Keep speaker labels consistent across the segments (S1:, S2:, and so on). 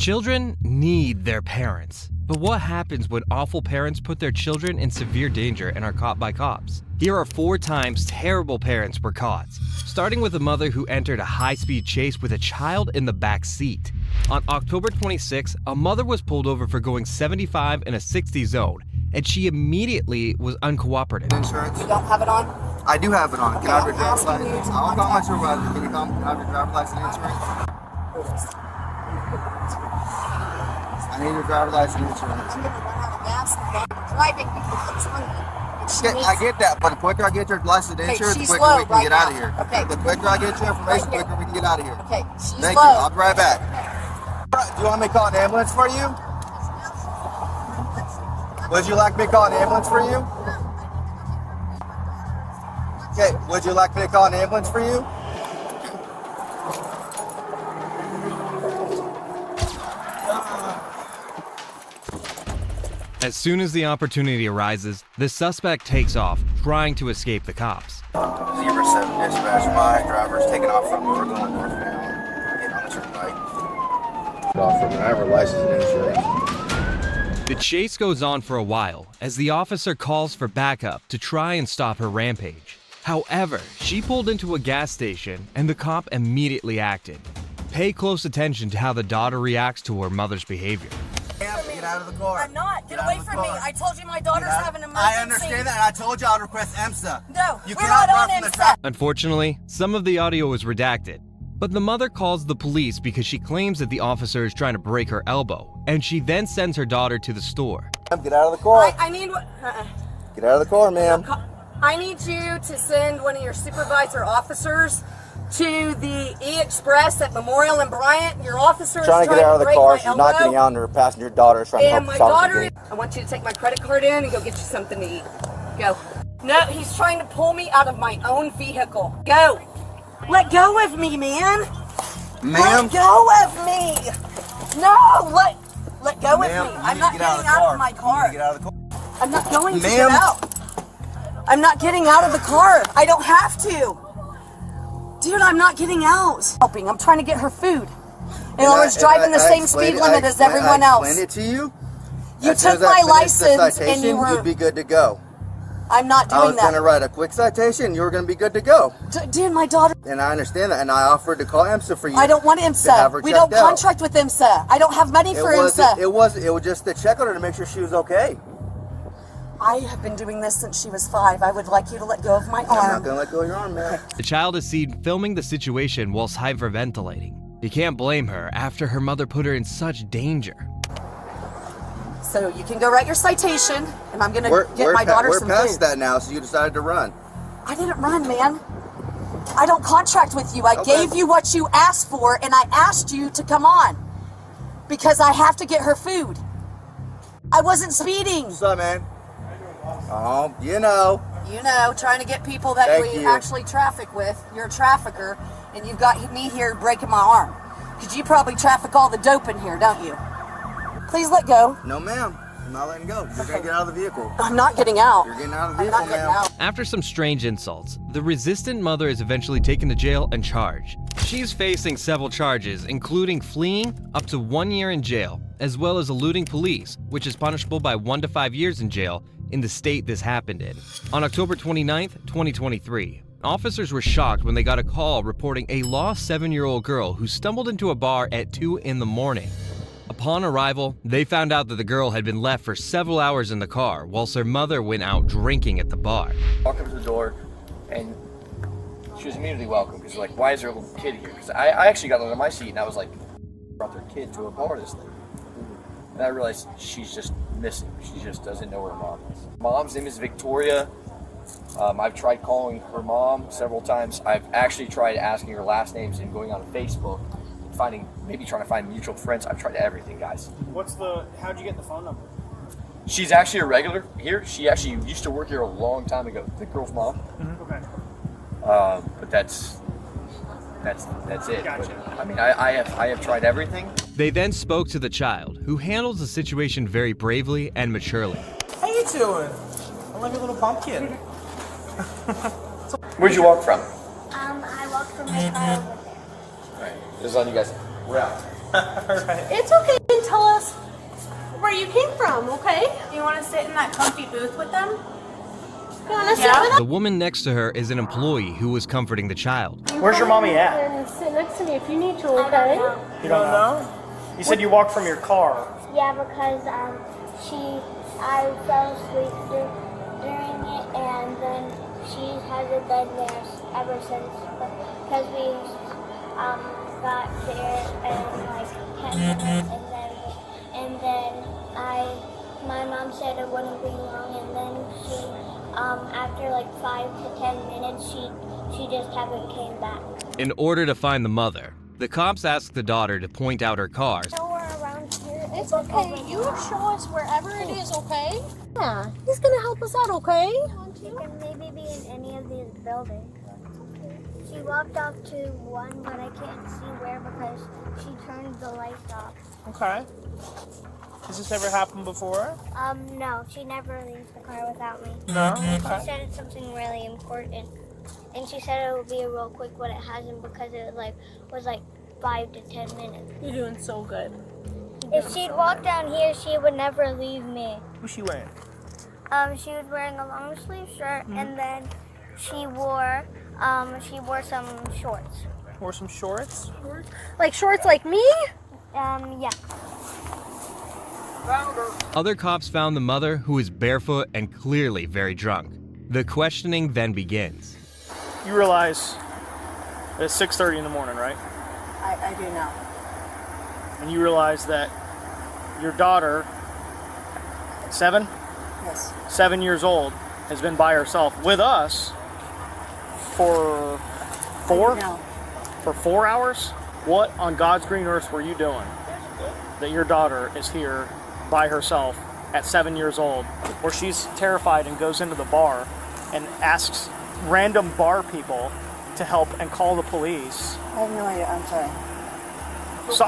S1: Children need their parents. But what happens when awful parents put their children in severe danger and are caught by cops? Here are 4 times terrible parents were caught, starting with a mother who entered a high-speed chase with a child in the back seat. On October 26, a mother was pulled over for going 75 in a 60 zone, and she immediately was uncooperative.
S2: Insurance?
S3: You don't have it on?
S2: I do have it on.
S3: Okay,
S2: Can I have your
S3: I'm
S2: driver's
S3: asking you
S2: license?
S3: to
S2: I'll
S3: come
S2: call my
S3: on.
S2: supervisor. Can you come? Can I have your driver's license and insurance? I need your driver's license and insurance.
S3: I'm going to run out of gas and driving because I'm hungry. And she needs
S2: I get that, but the quicker I get your license and
S3: Okay,
S2: insurance, the
S3: she's
S2: quicker
S3: slow
S2: we can
S3: right
S2: get out of
S3: now.
S2: here.
S3: Okay.
S2: The quicker I get your information, the
S3: Right here.
S2: quicker we can get out of here.
S3: Okay, she's
S2: Thank
S3: slow.
S2: you. I'll be right back. Do you want me to call an ambulance for you? Would you like me to call an ambulance for you? Okay, would you like me to call an ambulance for you?
S1: As soon as the opportunity arises, the suspect takes off, trying to escape the cops.
S2: 07 dispatch, my driver's taking off from me. We're going northbound. Getting on the turnpike. Off from driver license and insurance.
S1: The chase goes on for a while as the officer calls for backup to try and stop her rampage. However, she pulled into a gas station and the cop immediately acted. Pay close attention to how the daughter reacts to her mother's behavior.
S2: Get out of the car.
S4: I'm not. Get
S2: out
S4: away
S2: of the
S4: from me.
S2: car.
S4: I told you my daughter's having an emergency.
S2: I understand that, and I told you I'd request EMSA.
S4: No,
S2: You
S4: we're
S2: cannot
S4: not on
S2: run from the
S4: IMSA.
S2: traffic.
S1: Unfortunately, some of the audio was redacted, but the mother calls the police because she claims that the officer is trying to break her elbow, and she then sends her daughter to the store.
S2: Get out of the car.
S4: I need
S2: Get out of the car, ma'am.
S4: I need you to send one of your supervisor officers to the E-Express at Memorial and Bryant. Your officer is
S2: Trying to get out of the
S4: break
S2: car.
S4: my
S2: She's
S4: elbow.
S2: not getting out, and her passenger daughter is trying to help
S4: And my
S2: us out with
S4: daughter,
S2: the gate.
S4: I want you to take my credit card in and go get you something to eat. Go. No, he's trying to pull me out of my own vehicle. Go. Let go of me, man.
S2: Ma'am,
S4: Let go of me. No, let go of me.
S2: ma'am, you
S4: I'm
S2: need
S4: not
S2: to get
S4: getting
S2: out
S4: out
S2: of the car.
S4: of my
S2: You need
S4: car.
S2: to get out of the car.
S4: I'm not going to
S2: Ma'am.
S4: get out. I'm not getting out of the car. I don't have to. Dude, I'm not getting out. Helping. I'm trying to get her food. And I was driving the same speed limit as everyone else.
S2: I explained it to you.
S4: You
S2: As soon
S4: took
S2: as I
S4: my
S2: finished the
S4: license and
S2: citation,
S4: you were.
S2: You'd be good to go.
S4: I'm not
S2: I
S4: doing
S2: was going to
S4: that.
S2: write a quick citation. You were going to be good to go.
S4: Dude, my daughter.
S2: And I understand that. And I offered to call EMSA for you.
S4: I don't want
S2: to have
S4: IMSA.
S2: her
S4: We don't
S2: checked out.
S4: contract with IMSA. I don't have money for
S2: It
S4: IMSA.
S2: was just to check on her to make sure she was okay.
S4: I have been doing this since she was 5. I would like you to let go of my
S2: I'm not
S4: arm.
S2: going to let go of your arm, man.
S1: The child is seen filming the situation whilst hyperventilating. You can't blame her after her mother put her in such danger.
S4: So you can go write your citation, and I'm gonna get my daughter
S2: we're
S4: some
S2: past
S4: food.
S2: that now, so you decided to run.
S4: I didn't run, man. I don't contract with you. I
S2: Okay.
S4: gave you what you asked for, and I asked you to come on because I have to get her food. I wasn't speeding.
S2: What's up, man? Oh, you know.
S4: You know, trying to get people that
S2: Thank
S4: we
S2: you.
S4: actually traffic with. You're a trafficker, and you've got me here breaking my arm. Because you probably traffic all the dope in here, don't you? Please let go.
S2: No, ma'am. I'm not letting go. You're going to get out of the vehicle.
S4: I'm not getting out.
S2: You're getting out of the
S4: I'm
S2: vehicle,
S4: not getting
S2: ma'am.
S4: out.
S1: After some strange insults, the resistant mother is eventually taken to jail and charged. She's facing several charges, including fleeing, up to 1 year in jail, as well as eluding police, which is punishable by 1 to 5 years in jail in the state this happened in. On October 29th, 2023, officers were shocked when they got a call reporting a lost 7-year-old girl who stumbled into a bar at 2 in the morning. Upon arrival, they found out that the girl had been left for several hours in the car whilst her mother went out drinking at the bar.
S5: Walked up to the door, and she was immediately welcome because like, why is there a little kid here? Because I actually got under my seat and I was like, brought their kid to a bar this thing, and I realized she's just missing. She just doesn't know where her mom is. Mom's name is Victoria. I've tried calling her mom several times. I've actually tried asking her last names and going on Facebook, and maybe trying to find mutual friends. I've tried everything, guys.
S6: How'd you get the phone number?
S5: She's actually a regular here. She actually used to work here a long time ago. The girl's mom.
S6: Okay.
S5: But that's it.
S6: Gotcha.
S5: But, I mean, I have tried everything.
S1: They then spoke to the child, who handles the situation very bravely and maturely.
S6: How you doing? I love your little pumpkin.
S5: Where'd you walk from?
S7: I walked from my car over there.
S5: All right, this is on you guys. We're out.
S6: Alright.
S7: It's okay. You can tell us where you came from, okay?
S8: You want to sit in that comfy booth with them?
S7: You want to sit with us?
S1: The woman next to her is an employee who was comforting the child.
S6: Where's your mommy at?
S7: And sit next to me if you need to, okay?
S6: You don't know? You said you walked from your car.
S9: Yeah, because I fell asleep during it, and then she hasn't been there ever since. Because we got there in like 10 minutes, and then my mom said it wouldn't be long, and then she after like 5 to 10 minutes, she just haven't came back.
S1: In order to find the mother, the cops asked the daughter to point out her car.
S9: Somewhere around here.
S7: It's okay. You show us wherever it is, okay? Yeah. He's gonna help us out, okay?
S9: She can maybe be in any of these buildings. She walked off to one, but I can't see where because she turned the lights off.
S6: Okay. Has this ever happened before?
S9: No, she never leaves the car without me.
S6: No?
S9: She
S6: Okay.
S9: said it's something really important. And she said it would be real quick, but it hasn't because it was like 5 to 10 minutes.
S7: You're doing so good.
S9: If she'd walk down here, she would never leave me.
S6: What's she wearing?
S9: She was wearing a long sleeve shirt, and then she wore some shorts.
S6: Wore some shorts?
S7: Like shorts like me?
S9: Yeah.
S1: Other cops found the mother, who is barefoot and clearly very drunk. The questioning then begins.
S6: You realize it's 6:30 in the morning, right?
S4: I do now.
S6: And you realize that your daughter, 7
S4: Yes.
S6: years old, has been by herself with us for
S4: No.
S6: 4 hours? What on God's green earth were you doing that your daughter is here by herself at 7 years old, where she's terrified and goes into the bar and asks random bar people to help and call the police?
S4: I have no idea. I'm sorry.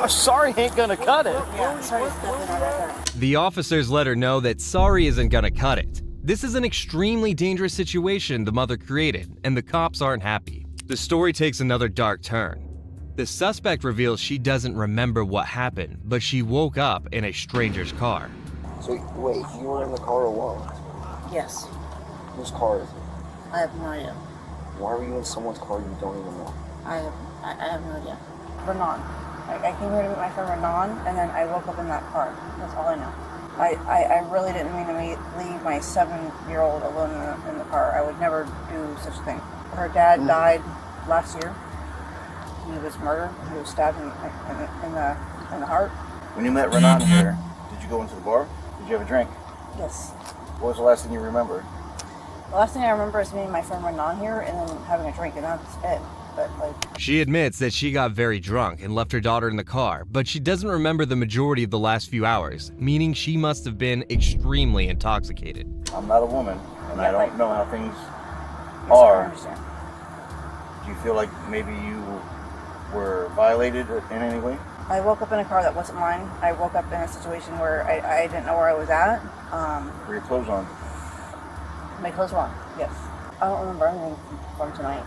S6: Sorry ain't gonna cut it.
S4: Yeah, sorry. It's definitely not right there.
S1: The officers let her know that sorry isn't gonna cut it. This is an extremely dangerous situation the mother created, and the cops aren't happy. The story takes another dark turn. The suspect reveals she doesn't remember what happened, but she woke up in a stranger's car.
S2: So wait, you were in the car alone?
S4: Yes.
S2: Whose car is it?
S4: I have no idea.
S2: Why were you in someone's car you don't even know?
S4: I have no idea. Renan. I came here to meet my friend Renan, and then I woke up in that car. That's all I know. I really didn't mean to leave my 7-year-old alone in the car. I would never do such a thing. Her dad died last year. He was murdered. He was stabbed in the heart.
S2: When you met Renan here, did you go into the bar? Did you have a drink?
S4: Yes.
S2: What was the last thing you remember?
S4: The last thing I remember is meeting my friend Renan here and then having a drink, and that's it. But
S1: She admits that she got very drunk and left her daughter in the car, but she doesn't remember the majority of the last few hours, meaning she must have been extremely intoxicated.
S2: I'm not a woman, and I don't know how things
S4: yes, I
S2: are.
S4: understand.
S2: Do you feel like maybe you were violated in any way?
S4: I woke up in a car that wasn't mine. I woke up in a situation where I didn't know where I was at.
S2: Were your clothes on?
S4: My clothes were on, yes. I don't remember anything from tonight.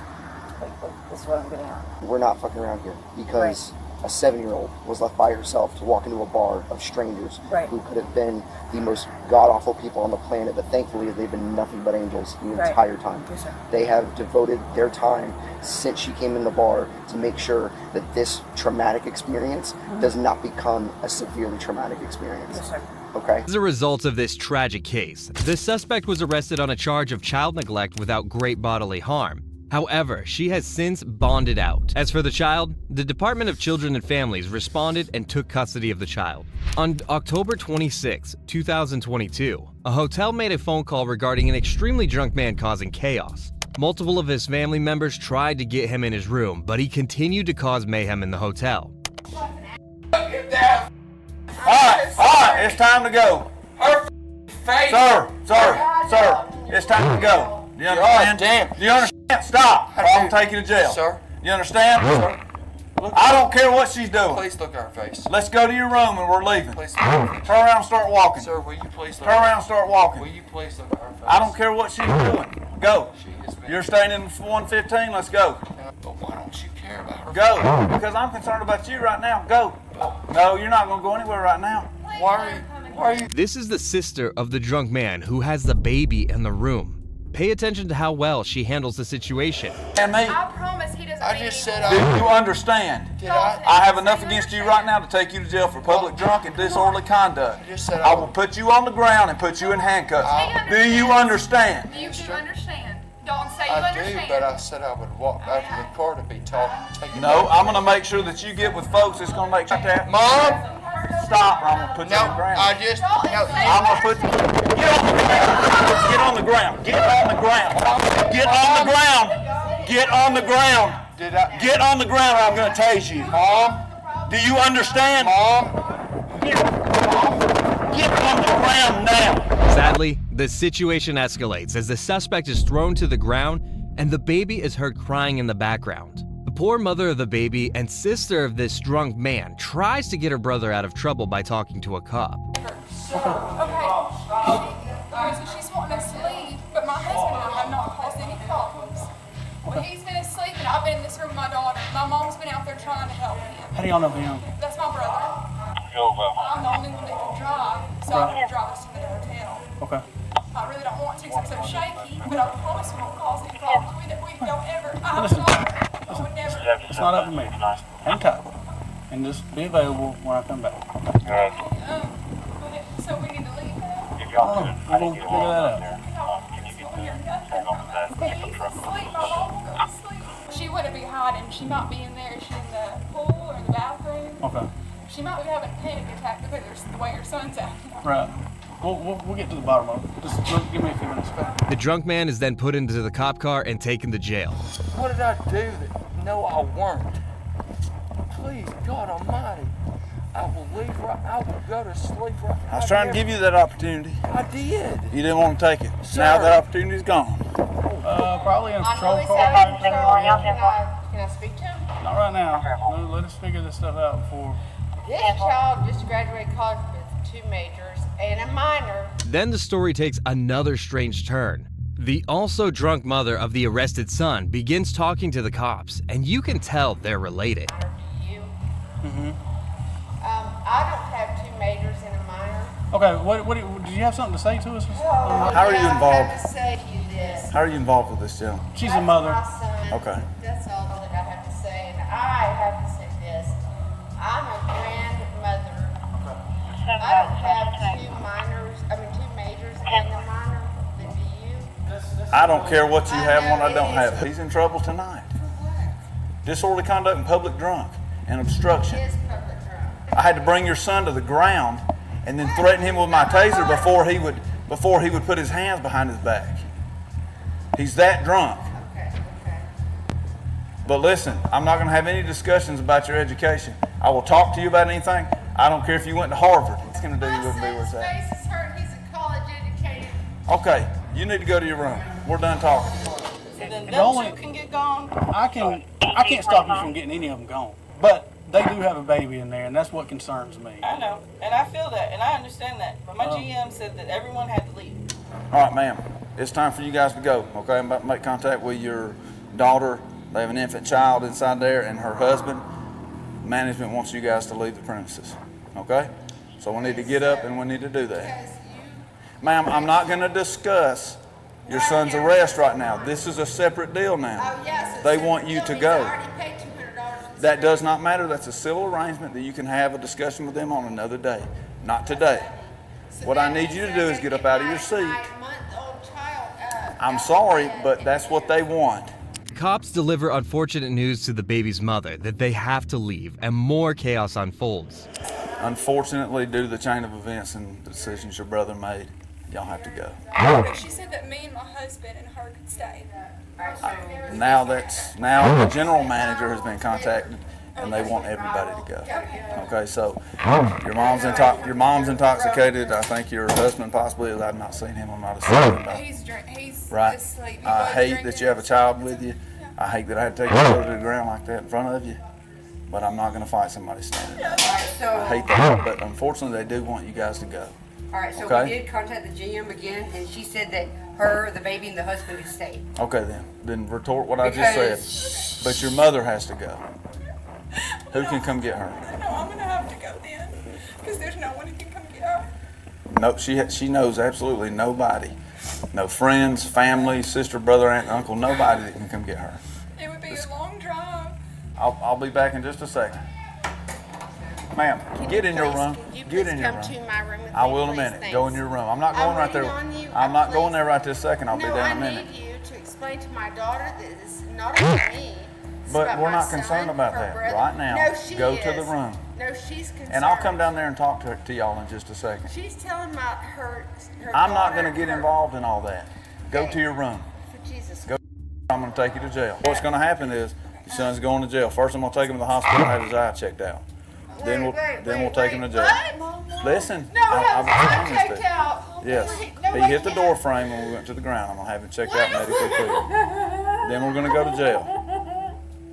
S4: Like this is what I'm getting at.
S2: We're not fucking around here because a 7-year-old was left by herself to walk into a bar of strangers who could have been the most god-awful people on the planet, but thankfully they've been nothing but angels the entire time.
S4: Yes, sir.
S2: They have devoted their time since she came in the bar to make sure that this traumatic experience does not become a severely traumatic experience.
S4: Yes, sir.
S2: Okay?
S1: As a result of this tragic case, the suspect was arrested on a charge of child neglect without great bodily harm. However, she has since bonded out. As for the child, the Department of Children and Families responded and took custody of the child. On October 26, 2022, a hotel made a phone call regarding an extremely drunk man causing chaos. Multiple of his family members tried to get him in his room, but he continued to cause mayhem in the hotel.
S10: Alright, it's time to go. Her face. Sir, it's time to go. Do you understand? Damn. Do you understand? Stop. I'm taking you to jail.
S11: Sir.
S10: You understand?
S11: Sir.
S10: I don't care what she's doing.
S11: Please look at her face.
S10: Let's go to your room and we're leaving.
S11: Please look at her face.
S10: Turn around and start walking.
S11: Sir, will you please look
S10: Turn around and start walking.
S11: Will you please look at her face?
S10: I don't care what she's doing. Go.
S11: She has been...
S10: You're staying in 115. Let's go.
S11: But why don't you care about her.
S10: Go, because I'm concerned about you right now. Go. No, you're not going to go anywhere right now.
S11: Why are you?
S1: This is the sister of the drunk man who has the baby in the room. Pay attention to how well she handles the situation.
S10: And me,
S8: I promise he doesn't.
S11: I just said
S10: do you understand?
S11: Did I?
S10: I have enough against you right now to take you to jail for public drunk and disorderly conduct.
S11: I just said
S10: I will put you on the ground and put you in handcuffs. Do you understand?
S8: You do understand. Don't say you
S11: I
S8: understand.
S11: do, but I said I would walk out to the car to be taught.
S10: No, I'm going to make sure that you get with folks that's going to make sure that.
S11: Mom!
S10: Stop, or I'm going to put you on the
S11: No,
S10: ground.
S11: I just. No,
S10: I'm going to put you. Get on the ground. Get on the ground. Get on the ground. Get on the ground.
S11: did I?
S10: Get on the ground or I'm going to tase you.
S11: Mom?
S10: Do you understand?
S11: Mom?
S10: Get on the ground now.
S1: Sadly, the situation escalates as the suspect is thrown to the ground and the baby is heard crying in the background. The poor mother of the baby and sister of this drunk man tries to get her brother out of trouble by talking to a cop.
S8: Okay. She's wanting us to leave, but my husband and I have not caused any problems. When he's been asleep and I've been in this room with my daughter, my mom's been out there trying to help him.
S6: How do y'all know him?
S8: That's my brother. I'm the only one that can drive, so I'm going to drive us to the hotel.
S6: Okay.
S8: I really don't want to because I'm so shaky, but I promise we won't cause any problems. We don't ever. I would never.
S6: It's not up to me. Hang tight. And just be available when I come back.
S8: So we need to leave now?
S6: We're going to figure that out.
S8: He's asleep. My mom will go to sleep. She wouldn't be hiding. She might be in there. Is she in the pool or in the bathroom?
S6: Okay.
S8: She might be having a panic attack because of the way her son's acting.
S6: Right. We'll get to the bottom of it. Just give me a few minutes.
S1: The drunk man is then put into the cop car and taken to jail.
S11: What did I do that? No, I weren't. Please, God Almighty, I will leave right. I will go to sleep right.
S10: I was trying to give you that opportunity.
S11: I did.
S10: You didn't want to take it.
S11: Sir.
S10: Now that opportunity's gone.
S6: Probably in a patrol car.
S8: Can I speak to him?
S6: Not right now. No, let us figure this stuff out before.
S3: This child just graduated college with 2 majors and a minor.
S1: Then the story takes another strange turn. The also drunk mother of the arrested son begins talking to the cops, and you can tell they're related.
S3: You? I don't have 2 majors and a minor.
S6: Okay, did you have something to say to us?
S10: How are you involved?
S3: I have to say to you this.
S10: How are you involved with this gentleman?
S6: She's a mother.
S3: My son.
S10: Okay.
S3: That's all that I have to say. And I have to say this. I'm a grandmother. I don't have 2 majors and a minor. Then do you?
S10: I don't care what you have and what I don't have. He's in trouble tonight. Disorderly conduct and public drunk and obstruction.
S3: Is public drunk.
S10: I had to bring your son to the ground and then threaten him with my taser before he would put his hands behind his back. He's that drunk.
S3: Okay.
S10: But listen, I'm not going to have any discussions about your education. I will talk to you about anything. I don't care if you went to Harvard. It's going to do you wouldn't be where it's at.
S3: His face is hurt. He's a college educated.
S10: Okay, you need to go to your room. We're done talking.
S3: Then
S6: The only-
S3: two can get gone.
S6: I can't stop you from getting any of them gone. But they do have a baby in there, and that's what concerns me.
S12: I know, and I feel that, and I understand that. But my GM said that everyone had to leave.
S10: All right, ma'am. It's time for you guys to go. Okay, I'm about to make contact with your daughter. They have an infant child inside there and her husband. Management wants you guys to leave the premises. Okay? So we need to get up and we need to do that. Ma'am, I'm not going to discuss your son's arrest right now. This is a separate deal now. They want you to go. That does not matter. That's a civil arrangement that you can have a discussion with them on another day. Not today. What I need you to do is get up out of your seat. I'm sorry, but that's what they want.
S1: Cops deliver unfortunate news to the baby's mother that they have to leave, and more chaos unfolds.
S10: Unfortunately, due to the chain of events and the decisions your brother made, y'all have to go.
S8: She said that me and my husband and her could stay.
S10: Now the general manager has been contacted and they want everybody to go. Okay, so your mom's intoxicated. I think your husband possibly is. I've not seen him. I'm not assuming about it.
S8: He's
S10: Right.
S8: asleep.
S10: I hate that you have a child with you. I hate that I had to take you to the ground like that in front of you. But I'm not going to fight somebody standing there. I hate that. But unfortunately, they do want you guys to go.
S3: All right, so
S10: Okay.
S3: we did contact the GM again, and she said that her, the baby, and the husband who stayed.
S10: Okay, then retort what I just said. But your mother has to go. Who can come get her?
S8: No, I'm gonna have to go then, because there's no one who can come get her.
S10: No, she knows absolutely nobody. No friends, family, sister, brother, aunt, uncle, nobody that can come get her.
S8: It would be a long drive.
S10: I'll be back in just a second. Ma'am, get in your room. Get in your room.
S3: To my room with
S10: I
S3: me,
S10: will in a
S3: please?
S10: minute.
S3: Thanks.
S10: Go in your room. I'm not going right there. I'm not going there right this second. I'll be there in a minute.
S3: I need you to explain to my daughter that it's not about me. It's
S10: But
S3: about
S10: we're
S3: my
S10: not concerned
S3: son,
S10: about
S3: her
S10: that
S3: brother.
S10: right now.
S3: No, she
S10: Go
S3: is.
S10: to the room.
S3: No, she's concerned.
S10: And I'll come down there and talk to y'all in just a second.
S3: She's telling about her
S10: I'm not
S3: daughter,
S10: going to get
S3: her-
S10: involved in all that. Go to your room.
S3: For Jesus.
S10: Go. I'm going to take you to jail. What's going to happen is your son's going to jail. First, I'm going to take him to the hospital and have his eye checked out. Then we'll take him to jail. Listen,
S3: No,
S10: I've
S3: have
S10: promised
S3: checked
S10: it.
S3: out.
S10: Yes. He hit the door frame when we went to the ground. I'm going to have him checked out medically clear. Then we're going to go to jail.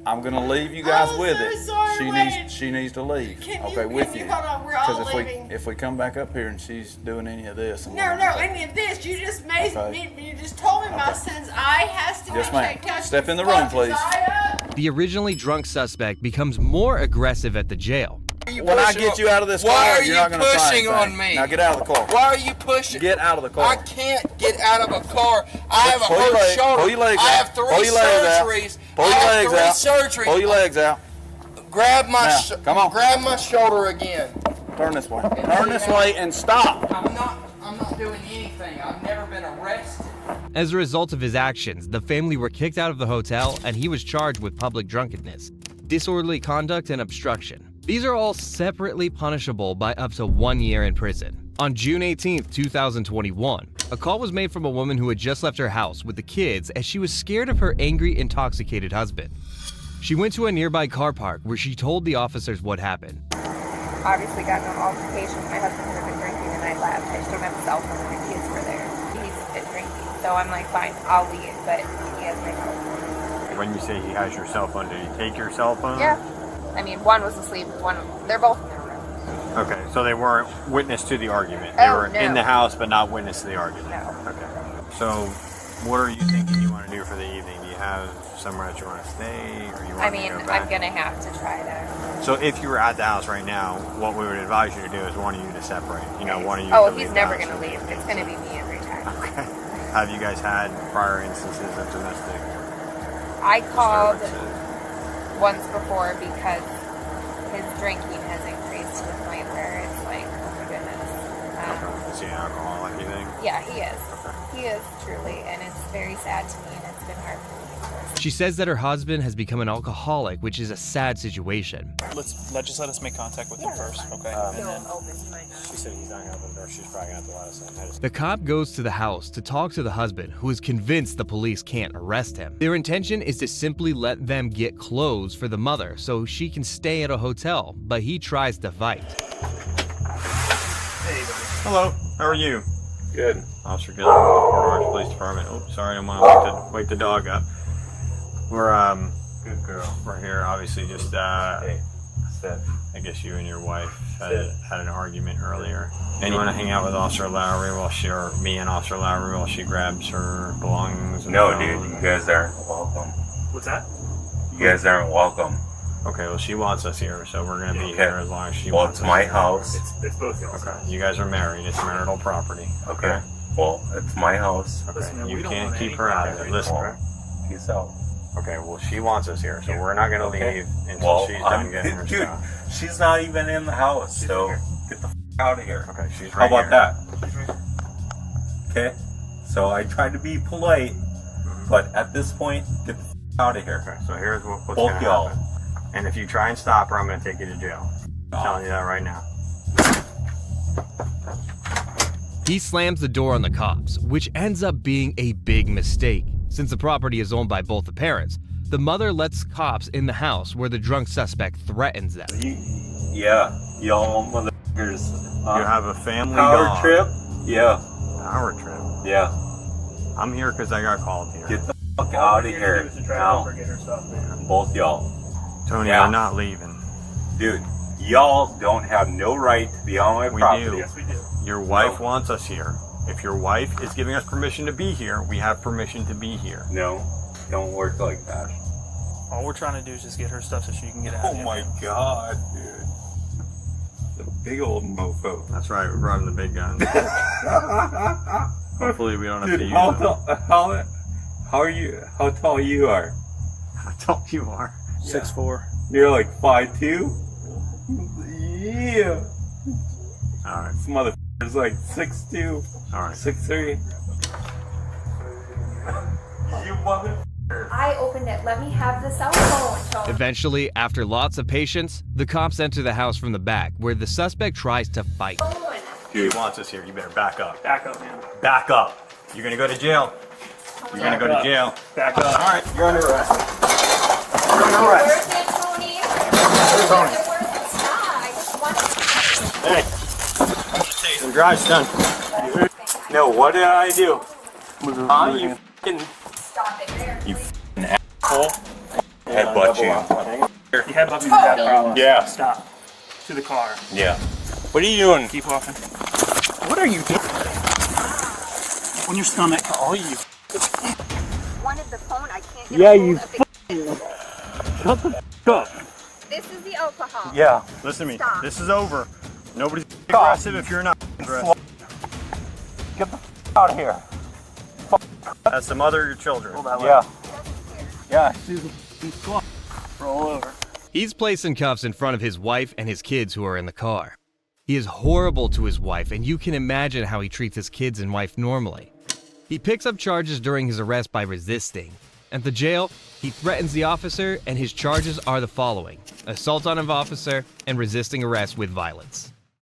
S10: I'm going to leave you guys with it. She needs to leave. Okay, with you.
S3: Hold on, we're all
S10: Because
S3: leaving.
S10: if we come back up here and she's doing any of this, and
S3: No, any of this. You just made
S10: Okay.
S3: me. You just told me my
S10: Okay.
S3: son's eye has to
S10: Yes,
S3: be
S10: ma'am.
S3: checked out.
S10: Step in the
S3: You
S10: room,
S3: fucked his
S10: please.
S3: eye up.
S1: The originally drunk suspect becomes more aggressive at the jail.
S10: when I get you out of this car,
S11: Why are
S10: you're
S11: you
S10: not going to try
S11: pushing
S10: anything.
S11: on me?
S10: Now get out of the car.
S11: Why are you pushing?
S10: Get out of the car.
S11: I can't get out of a car. I have a
S10: Pull your
S11: hurt
S10: leg-
S11: shoulder.
S10: pull your legs
S11: I
S10: out.
S11: have 3
S10: Pull your legs out.
S11: surgeries.
S10: Pull your
S11: I have
S10: legs
S11: 3
S10: out.
S11: surgeries.
S10: Pull your legs out.
S11: Grab my
S10: Now, come on.
S11: grab my shoulder again.
S10: Turn this way. Turn this way and stop.
S11: I'm not doing anything. I've never been arrested.
S1: As a result of his actions, the family were kicked out of the hotel and he was charged with public drunkenness, disorderly conduct, and obstruction. These are all separately punishable by up to 1 year in prison. On June 18, 2021, a call was made from a woman who had just left her house with the kids as she was scared of her angry, intoxicated husband. She went to a nearby car park where she told the officers what happened.
S13: Obviously got in an altercation. My husband had been drinking and I left. I showed him cell phone and the kids were there. He's been drinking. So I'm like, fine, I'll leave, but he has my cell phone.
S14: When you say he has your cell phone, did he take your cell phone?
S13: Yeah. I mean, one was asleep, they're both in their room.
S14: Okay, so they weren't witness to the argument. They were in the house, but not witness to the argument.
S13: No.
S14: Okay. So, what are you thinking you want to do for the evening? Do you have somewhere that you want to stay, or you want to go back?
S13: I'm gonna have to try that.
S14: So, if you were at the house right now, what we would advise you to do is one of you to separate. You know, one of you.
S13: Oh,
S14: to
S13: he's
S14: leave
S13: never
S14: the house.
S13: gonna leave. It's gonna be me every time.
S14: Okay. Have you guys had prior instances of domestic?
S13: I called
S14: disturbances?
S13: once before because his drinking has increased to the point where it's like, oh my goodness.
S14: Is he an alcoholic, you think?
S13: Yeah, he is. He is truly, and it's very sad to me, and it's been hard for me.
S1: She says that her husband has become an alcoholic, which is a sad situation.
S6: Just let us make contact with him first, okay? And then
S14: She said he's not going to open the door. She's probably going to have to let us in.
S1: The cop goes to the house to talk to the husband, who is convinced the police can't arrest him. Their intention is to simply let them get clothes for the mother so she can stay at a hotel, but he tries to fight.
S14: Hello, how are you?
S15: Good.
S14: Officer Gillen, Port Orange Police Department. Oh, sorry, I don't want to wake the dog up. We're
S15: Good girl.
S14: we're here, obviously, just
S15: Hey, Steph.
S14: I guess you and your wife had an argument earlier. And you want to hang out with Officer Lowry or me and Officer Lowry while she grabs her belongings? And
S15: No,
S14: phone?
S15: dude, you guys aren't welcome.
S6: what's that?
S15: You guys aren't welcome.
S14: Okay, well, she wants us here, so we're gonna be
S15: Okay.
S14: here as long as she
S15: Well,
S14: wants
S15: it's
S14: us.
S15: my house.
S6: It's both y'all.
S14: Okay, you guys are married. It's marital property.
S15: Okay. Well, it's my house.
S14: Okay,
S6: Listen, man,
S14: you
S6: we don't
S14: can't
S6: want
S14: keep
S6: any
S14: her out of it.
S6: private
S14: Listen.
S15: Well, peace out.
S14: Okay, well, she wants us here, so we're not gonna
S15: Okay.
S14: leave until
S15: Well,
S14: she's done getting her
S15: dude,
S14: stuff.
S15: she's not even in the house, so get the out of here.
S14: Okay, she's
S15: How
S14: right
S15: about
S14: here.
S15: that? Okay. So I tried to be polite, but at this point, get the out of here.
S14: Okay, so here's what's
S15: Both
S14: gonna
S15: y'all.
S14: happen. And if you try and stop her, I'm gonna take you to jail. I'm telling you that right now.
S1: He slams the door on the cops, which ends up being a big mistake. Since the property is owned by both the parents, the mother lets cops in the house where the drunk suspect threatens them.
S15: Yeah, y'all motherfuckers.
S14: You have a family
S15: power
S14: dog.
S15: trip? Yeah.
S14: Power trip.
S15: Yeah.
S14: I'm here because I got called here.
S15: Get the fuck out of here now. Both y'all.
S14: Tony,
S15: Yeah.
S14: we're not leaving.
S15: Dude, y'all don't have no right to be on my
S14: We
S15: property.
S14: do.
S6: Yes, we do.
S14: Your wife wants us here. If your wife is giving us permission to be here, we have permission to be here.
S15: No, don't work like that.
S6: All we're trying to do is just get her stuff so she can get out.
S15: Oh my god, dude. The big old mofo.
S14: That's right, we're driving the big guns. Hopefully we don't have
S15: Dude,
S14: to use
S15: how
S14: them.
S15: are you? How tall you are?
S14: How tall you are?
S6: 6'4".
S15: You're like 5'2". Yeah.
S14: All right.
S15: This motherfucker's like 6'2".
S14: All right.
S15: 6'3". You mother.
S16: I opened it. Let me have the cell phone.
S1: Eventually, after lots of patience, the cops enter the house from the back, where the suspect tries to fight.
S14: He wants us here. You better back up.
S6: Back up, man.
S14: Back up. You're gonna go to jail. You're gonna go to jail.
S6: Back up.
S14: All right, you're under arrest.
S16: You're under arrest. Where's it, Tony?
S14: Tony.
S16: Where's it? Stop. I just want to...
S14: Hey. The drive's done.
S15: No, what did I do? Huh? You fucking.
S16: Stop it there.
S15: You fucking asshole. Headbutt you.
S6: You headbutt me with that problem.
S15: Yeah.
S6: Stop. To the car.
S15: Yeah. What are you doing?
S6: Keep walking. What are you doing? When you're still on that car, you.
S13: Wanted the phone. I can't get
S6: Yeah,
S13: a hold
S6: you
S13: of it.
S6: Shut the f up.
S13: This is the alcohol.
S14: Yeah. Listen to me.
S13: Stop.
S14: This is over. Nobody's aggressive if you're not aggressive.
S15: Get the f out of here.
S14: That's the mother of your children.
S15: Yeah. Yeah.
S6: Roll over.
S1: He's placed in cuffs in front of his wife and his kids who are in the car. He is horrible to his wife, and you can imagine how he treats his kids and wife normally. He picks up charges during his arrest by resisting. At the jail, he threatens the officer, and his charges are the following: assault on an officer and resisting arrest with violence.